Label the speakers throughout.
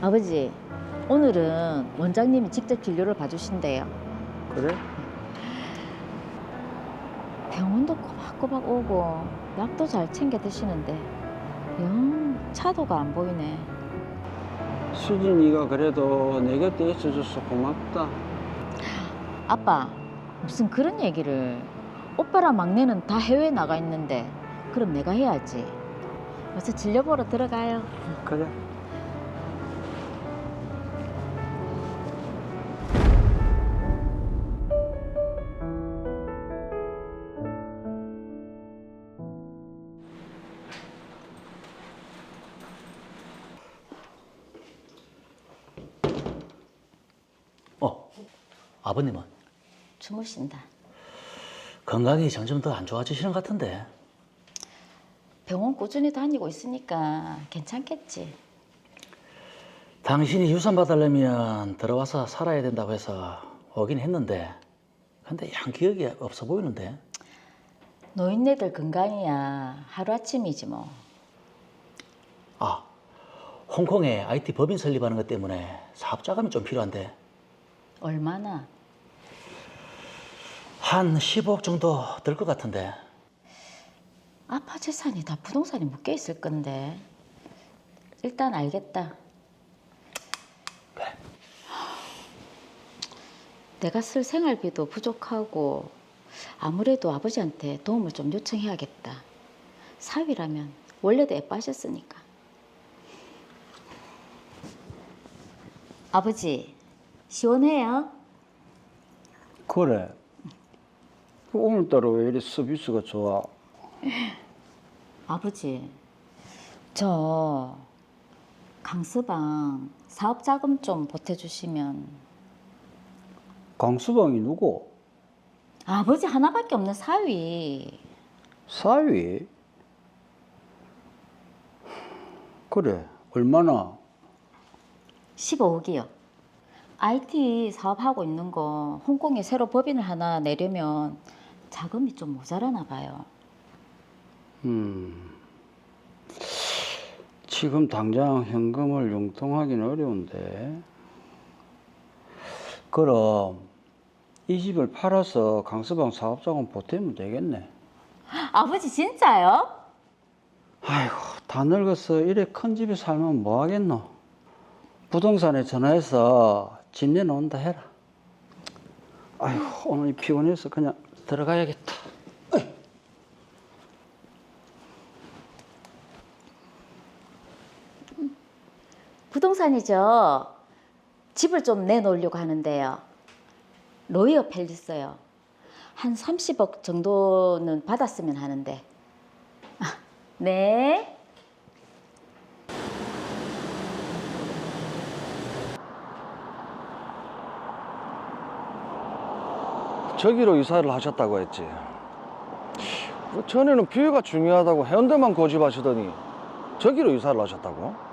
Speaker 1: 아버지, 오늘은 원장님이 직접 진료를 봐주신대요.
Speaker 2: 그래?
Speaker 1: 병원도 꼬박꼬박 오고 약도 잘 챙겨 드시는데 영 차도가 안 보이네.
Speaker 2: 수진이가 그래도 내 곁에 있어줘서 고맙다.
Speaker 1: 아빠, 무슨 그런 얘기를. 오빠랑 막내는 다 해외에 나가 있는데 그럼 내가 해야지. 어서 진료 보러 들어가요.
Speaker 2: 그래.
Speaker 3: 아버님은
Speaker 1: 주무신다.
Speaker 3: 건강이 점점 더 안 좋아지시는 것 같은데.
Speaker 1: 병원 꾸준히 다니고 있으니까 괜찮겠지.
Speaker 3: 당신이 유산 받으려면 들어와서 살아야 된다고 해서 오긴 했는데 근데 양 기억이 없어 보이는데.
Speaker 1: 노인네들 건강이야 하루아침이지 뭐.
Speaker 3: 아, 홍콩에 IT 법인 설립하는 것 때문에 사업 자금이 좀 필요한데
Speaker 1: 얼마나?
Speaker 3: 한 10억 정도 들 것 같은데.
Speaker 1: 아빠 재산이 다 부동산에 묶여 있을 건데. 일단 알겠다.
Speaker 3: 그래.
Speaker 1: 내가 쓸 생활비도 부족하고 아무래도 아버지한테 도움을 좀 요청해야겠다. 사위라면 원래도 애 빠졌으니까. 아버지, 시원해요?
Speaker 2: 그래. 오늘따라 왜 이리 서비스가 좋아?
Speaker 1: 아버지, 저 강서방 사업 자금 좀 보태주시면.
Speaker 2: 강수방이 누구?
Speaker 1: 아버지 하나밖에 없는 사위.
Speaker 2: 사위? 그래. 얼마나?
Speaker 1: 15억이요. IT 사업하고 있는 거 홍콩에 새로 법인을 하나 내려면 자금이 좀 모자라나 봐요.
Speaker 2: 지금 당장 현금을 융통하기는 어려운데. 그럼 이 집을 팔아서 강서방 사업자금 보태면 되겠네.
Speaker 1: 아버지 진짜요?
Speaker 2: 아이고, 다 늙어서 이래 큰 집에 살면 뭐 하겠노? 부동산에 전화해서 집 내놓는다 해라. 아이고, 오늘 피곤해서 그냥 들어가야겠다.
Speaker 1: 부동산이죠. 집을 좀 내놓으려고 하는데요. 로이어 팰리스요. 한 30억 정도는 받았으면 하는데. 네.
Speaker 4: 저기로 이사를 하셨다고 했지. 전에는 비위가 중요하다고 해운대만 고집하시더니 저기로 이사를 하셨다고?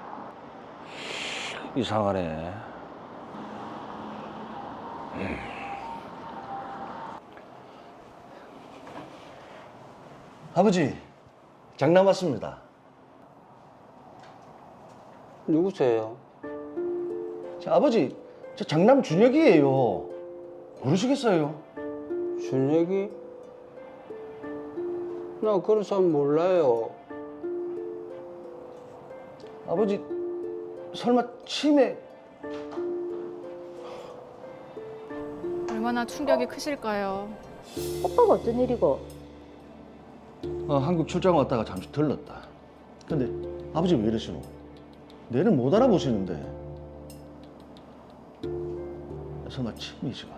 Speaker 4: 이상하네. 아버지, 장남 왔습니다.
Speaker 2: 누구세요?
Speaker 4: 아버지, 저 장남 준혁이에요. 모르시겠어요?
Speaker 2: 준혁이? 나 그런 사람 몰라요.
Speaker 4: 아버지, 설마 치매?
Speaker 5: 얼마나 충격이 크실까요?
Speaker 1: 오빠가 어쩐 일이고?
Speaker 4: 한국 출장 왔다가 잠시 들렀다. 근데 아버지 왜 이러시노? 내는 못 알아보시는데. 설마 치매시가?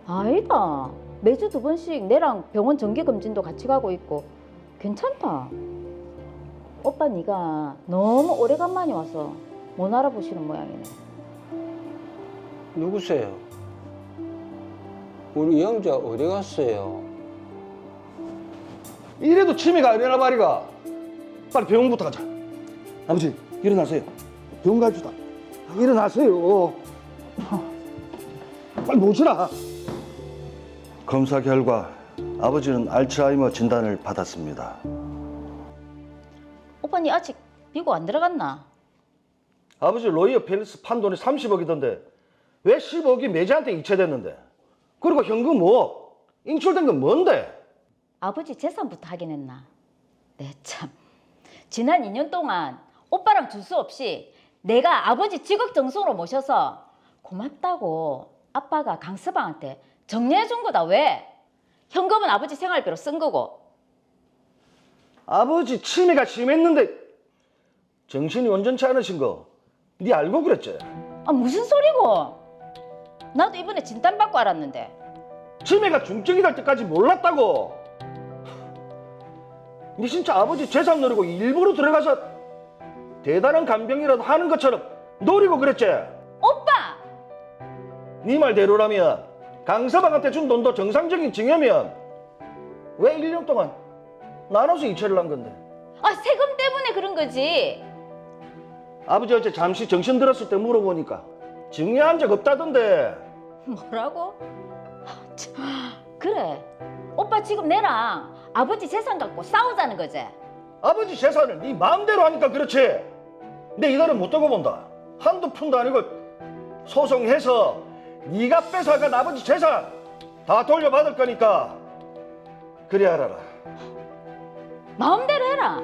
Speaker 1: 아니다. 매주 2번씩 내랑 병원 정기검진도 같이 가고 있고 괜찮다. 오빠 네가 너무 오래간만에 와서 못 알아보시는 모양이네.
Speaker 2: 누구세요? 우리 영자 어디 갔어요?
Speaker 4: 이래도 치매가 아니라 말이가. 빨리 병원부터 가자. 아버지, 일어나세요. 병원 갑시다. 일어나세요. 빨리 모시라. 검사 결과 아버지는 알츠하이머 진단을 받았습니다.
Speaker 1: 오빠 니 아직 미국 안 들어갔나?
Speaker 4: 아버지 로이어 팰리스 판 돈이 30억이던데 왜 10억이 매제한테 이체됐는데? 그리고 현금 5억 인출된 건 뭔데?
Speaker 1: 아버지 재산부터 확인했나? 네, 참. 지난 2년 동안 오빠랑 주수 없이 내가 아버지 직업 정성으로 모셔서 고맙다고 아빠가 강서방한테 정리해 준 거다. 왜? 현금은 아버지 생활비로 쓴 거고.
Speaker 4: 아버지 치매가 심했는데 정신이 온전치 않으신 거 네 알고 그랬지?
Speaker 1: 아, 무슨 소리고? 나도 이번에 진단받고 알았는데.
Speaker 4: 치매가 중증이 될 때까지 몰랐다고. 네 진짜 아버지 재산 노리고 일부러 들어가서 대단한 간병이라도 하는 것처럼 노리고 그랬지?
Speaker 1: 오빠!
Speaker 4: 네 말대로라면 강서방한테 준 돈도 정상적인 증여면 왜 1년 동안 나눠서 이체를 한 건데?
Speaker 1: 아, 세금 때문에 그런 거지.
Speaker 4: 아버지 어제 잠시 정신 들었을 때 물어보니까 증여한 적 없다던데.
Speaker 1: 뭐라고? 아, 참. 그래. 오빠 지금 내랑 아버지 재산 갖고 싸우자는 거지?
Speaker 4: 아버지 재산을 네 마음대로 하니까 그렇지. 내 이달은 못 두고 본다. 한두 푼도 아니고 소송해서 네가 뺏어간 아버지 재산 다 돌려받을 거니까 그리 알아라.
Speaker 1: 마음대로 해라.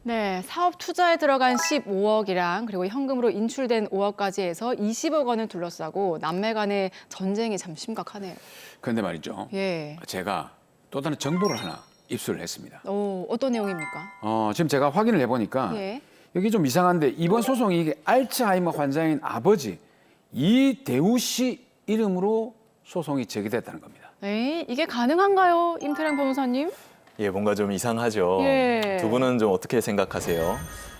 Speaker 5: 네, 사업 투자에 들어간 15억이랑 그리고 현금으로 인출된 5억까지 해서 20억 원을 둘러싸고 남매 간의 전쟁이 참 심각하네요.
Speaker 6: 그런데 말이죠.
Speaker 5: 예.
Speaker 6: 제가 또 다른 정보를 하나 입수를 했습니다.
Speaker 5: 어떤 내용입니까?
Speaker 6: 지금 제가 확인을 해보니까
Speaker 5: 예.
Speaker 6: 여기 좀 이상한데 이번 소송이 이게 알츠하이머 환자인 아버지 이대우 씨 이름으로 소송이 제기됐다는 겁니다.
Speaker 5: 에이, 이게 가능한가요, 임태량 변호사님?
Speaker 7: 예, 뭔가 좀 이상하죠.
Speaker 5: 예.
Speaker 7: 두 분은 좀 어떻게 생각하세요?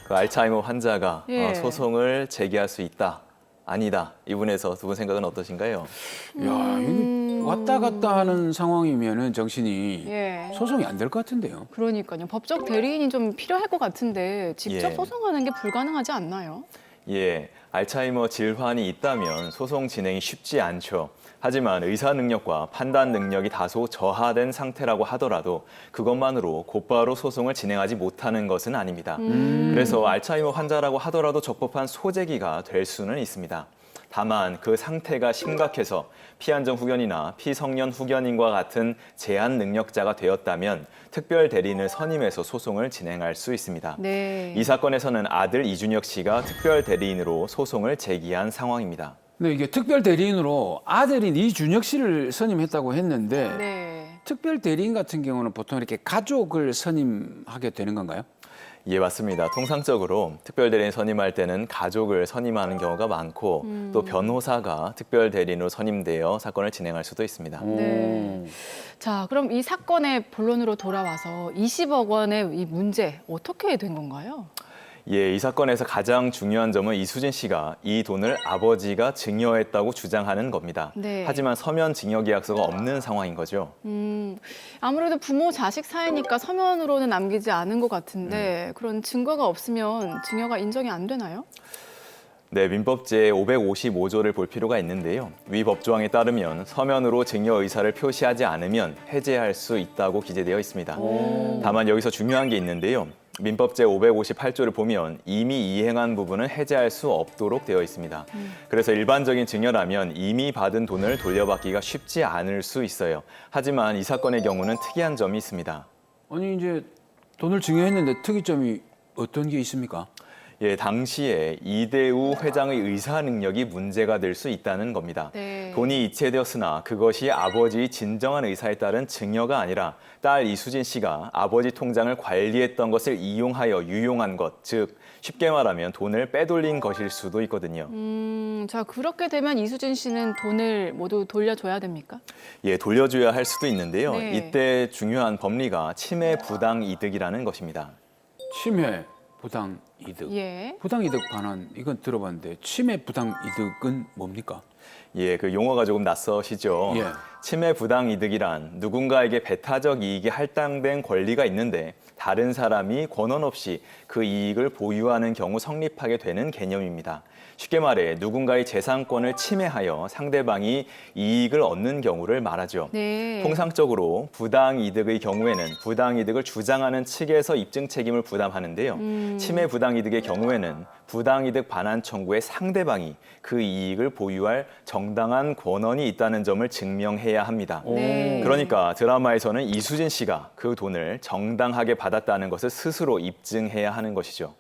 Speaker 7: 그 알츠하이머 환자가
Speaker 5: 예.
Speaker 7: 소송을 제기할 수 있다, 아니다. 이 부분에서 두 분 생각은 어떠신가요?
Speaker 6: 야, 이게 왔다 갔다 하는 상황이면은 정신이
Speaker 5: 예.
Speaker 6: 소송이 안 될 것 같은데요.
Speaker 5: 그러니까요. 법적 대리인이 좀 필요할 것 같은데 직접
Speaker 7: 예.
Speaker 5: 소송하는 게 불가능하지 않나요?
Speaker 7: 예, 알츠하이머 질환이 있다면 소송 진행이 쉽지 않죠. 하지만 의사 능력과 판단 능력이 다소 저하된 상태라고 하더라도 그것만으로 곧바로 소송을 진행하지 못하는 것은 아닙니다. 그래서 알츠하이머 환자라고 하더라도 적법한 소재기가 될 수는 있습니다. 다만 그 상태가 심각해서 피안정 후견이나 피성년 후견인과 같은 제한 능력자가 되었다면 특별 대리인을 선임해서 소송을 진행할 수 있습니다.
Speaker 5: 네.
Speaker 7: 이 사건에서는 아들 이준혁 씨가 특별 대리인으로 소송을 제기한 상황입니다.
Speaker 6: 근데 이게 특별 대리인으로 아들인 이준혁 씨를 선임했다고 했는데
Speaker 5: 네.
Speaker 6: 특별 대리인 같은 경우는 보통 이렇게 가족을 선임하게 되는 건가요?
Speaker 7: 예, 맞습니다. 통상적으로 특별 대리인 선임할 때는 가족을 선임하는 경우가 많고 또 변호사가 특별 대리인으로 선임되어 사건을 진행할 수도 있습니다.
Speaker 5: 네. 자, 그럼 이 사건의 본론으로 돌아와서 20억 원의 이 문제 어떻게 된 건가요?
Speaker 7: 예, 이 사건에서 가장 중요한 점은 이수진 씨가 이 돈을 아버지가 증여했다고 주장하는 겁니다.
Speaker 5: 네.
Speaker 7: 하지만 서면 증여 계약서가 없는 상황인 거죠.
Speaker 5: 아무래도 부모 자식 사이니까 서면으로는 남기지 않은 것 같은데 그런 증거가 없으면 증여가 인정이 안 되나요?
Speaker 7: 네, 민법제 555조를 볼 필요가 있는데요. 위 법조항에 따르면 서면으로 증여 의사를 표시하지 않으면 해제할 수 있다고 기재되어 있습니다. 다만 여기서 중요한 게 있는데요. 민법제 558조를 보면 이미 이행한 부분은 해제할 수 없도록 되어 있습니다. 그래서 일반적인 증여라면 이미 받은 돈을 돌려받기가 쉽지 않을 수 있어요. 하지만 이 사건의 경우는 특이한 점이 있습니다.
Speaker 6: 아니 이제 돈을 증여했는데 특이점이 어떤 게 있습니까?
Speaker 7: 예, 당시에 이대우 회장의 의사 능력이 문제가 될 수 있다는 겁니다.
Speaker 5: 네.
Speaker 7: 돈이 이체되었으나 그것이 아버지의 진정한 의사에 따른 증여가 아니라 딸 이수진 씨가 아버지 통장을 관리했던 것을 이용하여 유용한 것, 즉 쉽게 말하면 돈을 빼돌린 것일 수도 있거든요.
Speaker 5: 자, 그렇게 되면 이수진 씨는 돈을 모두 돌려줘야 됩니까?
Speaker 7: 예, 돌려줘야 할 수도 있는데요.
Speaker 5: 네.
Speaker 7: 이때 중요한 법리가 침해 부당 이득이라는 것입니다.
Speaker 6: 침해 부당 이득.
Speaker 5: 예.
Speaker 6: 부당 이득 반환 이건 들어봤는데 침해 부당 이득은 뭡니까?
Speaker 7: 예, 그 용어가 조금 낯서시죠?
Speaker 6: 예.
Speaker 7: 침해 부당 이득이란 누군가에게 배타적 이익이 할당된 권리가 있는데 다른 사람이 권한 없이 그 이익을 보유하는 경우 성립하게 되는 개념입니다. 쉽게 말해 누군가의 재산권을 침해하여 상대방이 이익을 얻는 경우를 말하죠.
Speaker 5: 네.
Speaker 7: 통상적으로 부당이득의 경우에는 부당이득을 주장하는 측에서 입증 책임을 부담하는데요. 침해 부당이득의 경우에는 부당이득 반환 청구의 상대방이 그 이익을 보유할 정당한 권한이 있다는 점을 증명해야 합니다.
Speaker 5: 네.
Speaker 7: 그러니까 드라마에서는 이수진 씨가 그 돈을 정당하게 받았다는 것을 스스로 입증해야 하는 것이죠.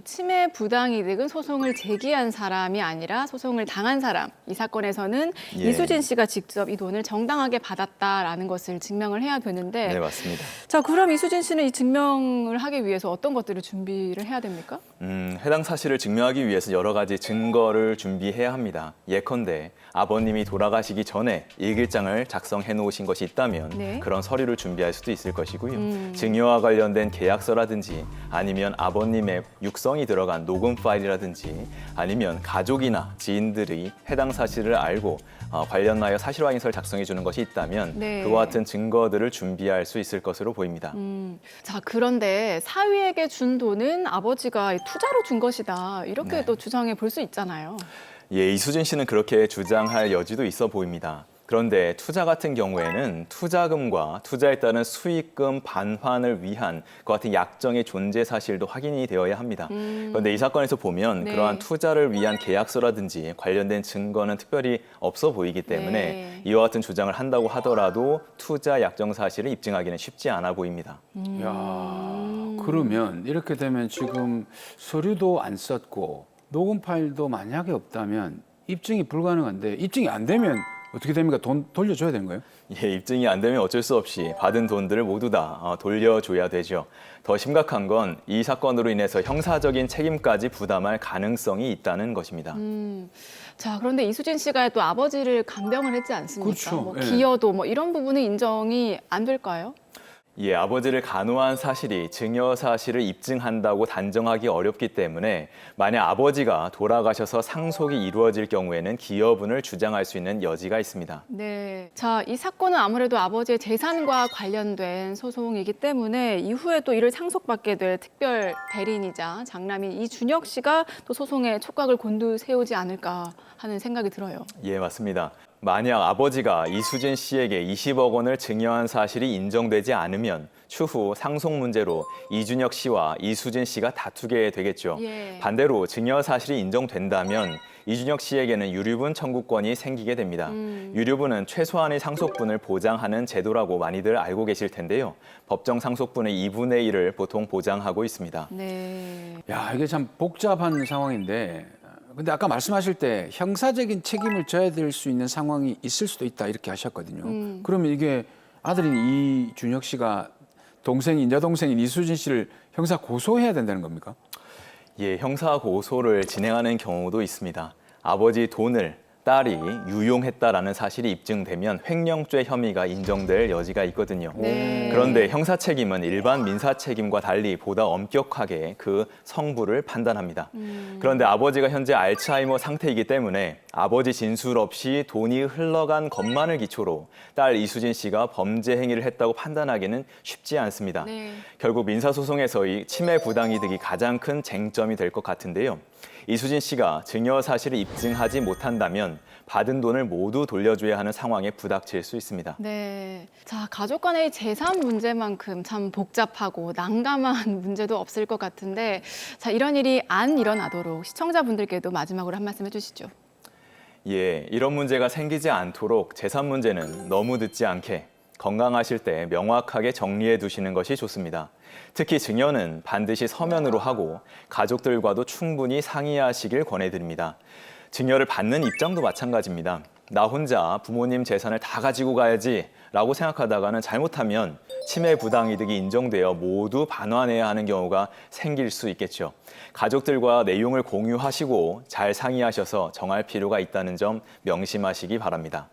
Speaker 5: 침해 부당이득은 소송을 제기한 사람이 아니라 소송을 당한 사람. 이 사건에서는
Speaker 7: 예.
Speaker 5: 이수진 씨가 직접 이 돈을 정당하게 받았다라는 것을 증명을 해야 되는데
Speaker 7: 네, 맞습니다.
Speaker 5: 자, 그럼 이수진 씨는 이 증명을 하기 위해서 어떤 것들을 준비를 해야 됩니까?
Speaker 7: 해당 사실을 증명하기 위해서 여러 가지 증거를 준비해야 합니다. 예컨대 아버님이 돌아가시기 전에 일기장을 작성해 놓으신 것이 있다면
Speaker 5: 네.
Speaker 7: 그런 서류를 준비할 수도 있을 것이고요. 증여와 관련된 계약서라든지 아니면 아버님의 육성이 들어간 녹음 파일이라든지 아니면 가족이나 지인들이 해당 사실을 알고 관련하여 사실확인서를 작성해 주는 것이 있다면
Speaker 5: 네.
Speaker 7: 그와 같은 증거들을 준비할 수 있을 것으로 보입니다.
Speaker 5: 자, 그런데 사위에게 준 돈은 아버지가 투자로 준 것이다. 이렇게
Speaker 7: 네.
Speaker 5: 또 주장해 볼 수 있잖아요.
Speaker 7: 예, 이수진 씨는 그렇게 주장할 여지도 있어 보입니다. 그런데 투자 같은 경우에는 투자금과 투자에 따른 수익금 반환을 위한 그 같은 약정의 존재 사실도 확인이 되어야 합니다. 그런데 이 사건에서 보면
Speaker 5: 네.
Speaker 7: 그러한 투자를 위한 계약서라든지 관련된 증거는 특별히 없어 보이기 때문에
Speaker 5: 네.
Speaker 7: 이와 같은 주장을 한다고 하더라도 투자 약정 사실을 입증하기는 쉽지 않아 보입니다.
Speaker 6: 야, 그러면 이렇게 되면 지금 서류도 안 썼고 녹음 파일도 만약에 없다면 입증이 불가능한데 입증이 안 되면 어떻게 됩니까? 돈 돌려줘야 되는 거예요?
Speaker 7: 예, 입증이 안 되면 어쩔 수 없이 받은 돈들을 모두 다 돌려줘야 되죠. 더 심각한 건 이 사건으로 인해서 형사적인 책임까지 부담할 가능성이 있다는 것입니다.
Speaker 5: 자, 그런데 이수진 씨가 또 아버지를 간병을 했지 않습니까?
Speaker 6: 그렇죠.
Speaker 5: 뭐
Speaker 6: 예.
Speaker 5: 기여도 뭐 이런 부분은 인정이 안 될까요?
Speaker 7: 예, 아버지를 간호한 사실이 증여 사실을 입증한다고 단정하기 어렵기 때문에 만약 아버지가 돌아가셔서 상속이 이루어질 경우에는 기여분을 주장할 수 있는 여지가 있습니다.
Speaker 5: 네. 자, 이 사건은 아무래도 아버지의 재산과 관련된 소송이기 때문에 이후에 또 이를 상속받게 될 특별 대리인이자 장남인 이준혁 씨가 또 소송에 촉각을 곤두세우지 않을까 하는 생각이 들어요.
Speaker 7: 예, 맞습니다. 만약 아버지가 이수진 씨에게 20억 원을 증여한 사실이 인정되지 않으면 추후 상속 문제로 이준혁 씨와 이수진 씨가 다투게 되겠죠.
Speaker 5: 예.
Speaker 7: 반대로 증여 사실이 인정된다면 이준혁 씨에게는 유류분 청구권이 생기게 됩니다. 유류분은 최소한의 상속분을 보장하는 제도라고 많이들 알고 계실 텐데요. 법정 상속분의 2분의 1을 보통 보장하고 있습니다.
Speaker 5: 네.
Speaker 6: 야, 이게 참 복잡한 상황인데 근데 아까 말씀하실 때 형사적인 책임을 져야 될 수 있는 상황이 있을 수도 있다 이렇게 하셨거든요. 그러면 이게 아들인 이준혁 씨가 동생인 여동생인 이수진 씨를 형사 고소해야 된다는 겁니까?
Speaker 7: 예, 형사 고소를 진행하는 경우도 있습니다. 아버지 돈을 딸이 유용했다라는 사실이 입증되면 횡령죄 혐의가 인정될 여지가 있거든요.
Speaker 5: 네.
Speaker 7: 그런데 형사 책임은 일반 민사 책임과 달리 보다 엄격하게 그 성부를 판단합니다. 그런데 아버지가 현재 알츠하이머 상태이기 때문에 아버지 진술 없이 돈이 흘러간 것만을 기초로 딸 이수진 씨가 범죄 행위를 했다고 판단하기는 쉽지 않습니다.
Speaker 5: 네.
Speaker 7: 결국 민사소송에서의 침해 부당이득이 가장 큰 쟁점이 될 것 같은데요. 이수진 씨가 증여 사실을 입증하지 못한다면 받은 돈을 모두 돌려줘야 하는 상황에 부닥칠 수 있습니다.
Speaker 5: 네. 자, 가족 간의 재산 문제만큼 참 복잡하고 난감한 문제도 없을 것 같은데 자, 이런 일이 안 일어나도록 시청자분들께도 마지막으로 한 말씀 해주시죠.
Speaker 7: 예, 이런 문제가 생기지 않도록 재산 문제는 너무 늦지 않게 건강하실 때 명확하게 정리해 두시는 것이 좋습니다. 특히 증여는 반드시 서면으로 하고 가족들과도 충분히 상의하시길 권해드립니다. 증여를 받는 입장도 마찬가지입니다. 나 혼자 부모님 재산을 다 가지고 가야지 라고 생각하다가는 잘못하면 침해 부당이득이 인정되어 모두 반환해야 하는 경우가 생길 수 있겠죠. 가족들과 내용을 공유하시고 잘 상의하셔서 정할 필요가 있다는 점 명심하시기 바랍니다.